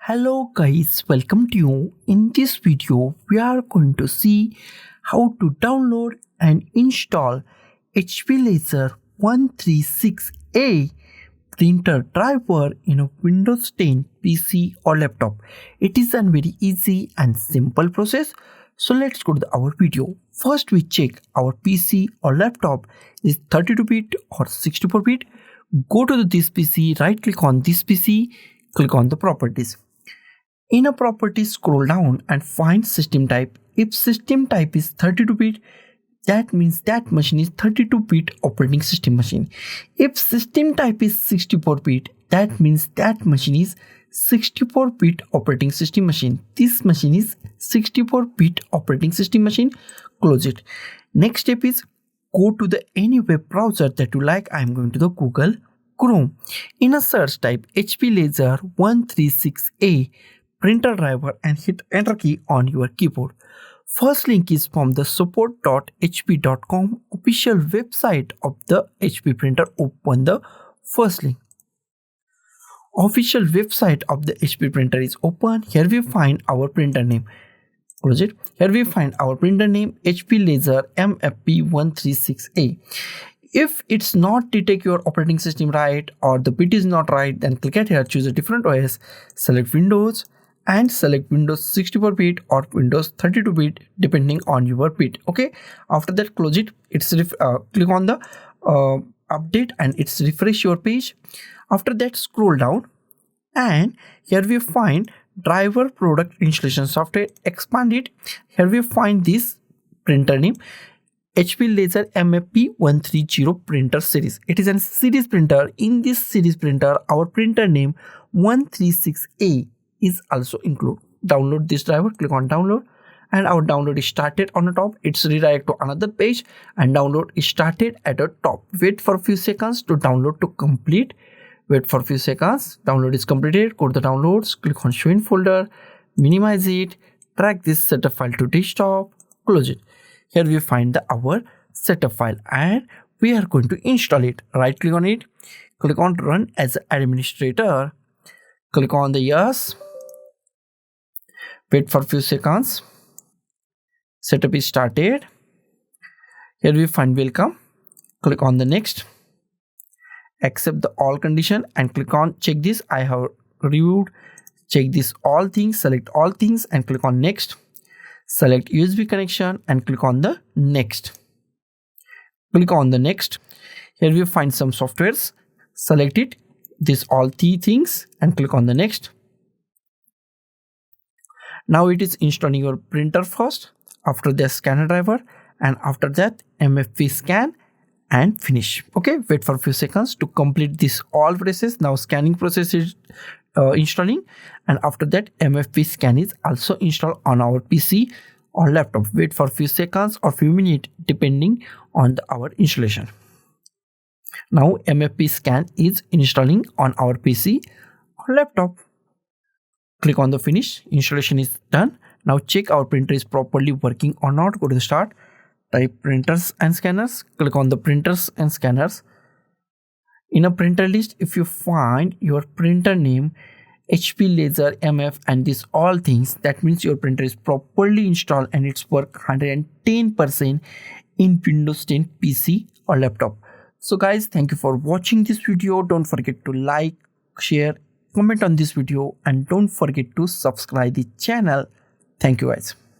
Hello guys, welcome to you. In this video, we are going to see how to download and install HP Laser 136A printer driver in a Windows 10 PC or laptop. It is a very easy and simple process. So let's go to our video. First we check our PC or laptop is 32-bit or 64-bit. Go to this PC, right click on this PC, click on the properties. In a property, scroll down and find system type. If system type is 32-bit, that means that machine is 32-bit operating system machine. If system type is 64-bit, that means that machine is 64-bit operating system machine. This machine is 64-bit operating system machine. Close it. Next step is go to the any web browser that you like. I am going to the Google Chrome. In a search type HP Laser 136A printer driver and hit enter key on your keyboard. First link is from the support.hp.com official website of the HP printer. Open the first link. Official website of the HP printer is open. Here we find our printer name. Close it. Here we find our printer name HP Laser MFP136A. If it's not detect your operating system right or the bit is not right, then click at here, choose a different OS, select Windows and select Windows 64-bit or Windows 32-bit depending on your bit. Okay, after that close it. Click on the update and it's refresh your page. After that scroll down and here we find driver product installation software. Expand it. Here we find this printer name HP Laser MFP130 printer series. It is a series printer. In this series printer our printer name 136A is also included. Download this driver, click on download and our download is started on the top. It's redirect to another page and download is started at the top. Wait for a few seconds to download to complete. Wait for a few seconds. Download is completed. Go to the downloads, click on show in folder, minimize it, drag this setup file to desktop, close it. Here we find our setup file and we are going to install it. Right click on it, click on run as administrator, click on the yes. Wait for a few seconds. Setup is started. Here we find welcome. Click on the next. Accept the all condition and click on check this. I have reviewed. Check this all things. Select all things and click on next. Select USB connection and click on the next. Click on the next. Here we find some softwares. Select it. This all three things and click on the next. Now it is installing your printer first, after the scanner driver and after that MFP scan and finish. Okay, wait for a few seconds to complete this all process. Now scanning process is installing and after that MFP scan is also installed on our PC or laptop. Wait for a few seconds or few minutes depending on our installation. Now MFP scan is installing on our PC or laptop. Click on the finish. Installation is done. Now check our printer is properly working or not. Go to the start, type printers and scanners, click on the printers and scanners. In a printer list, if you find your printer name HP Laser MF and this all things, that means your printer is properly installed and it's work 110% in Windows 10 PC or laptop. So guys, thank you for watching this video. Don't forget to like, share, comment on this video and don't forget to subscribe the channel. Thank you guys.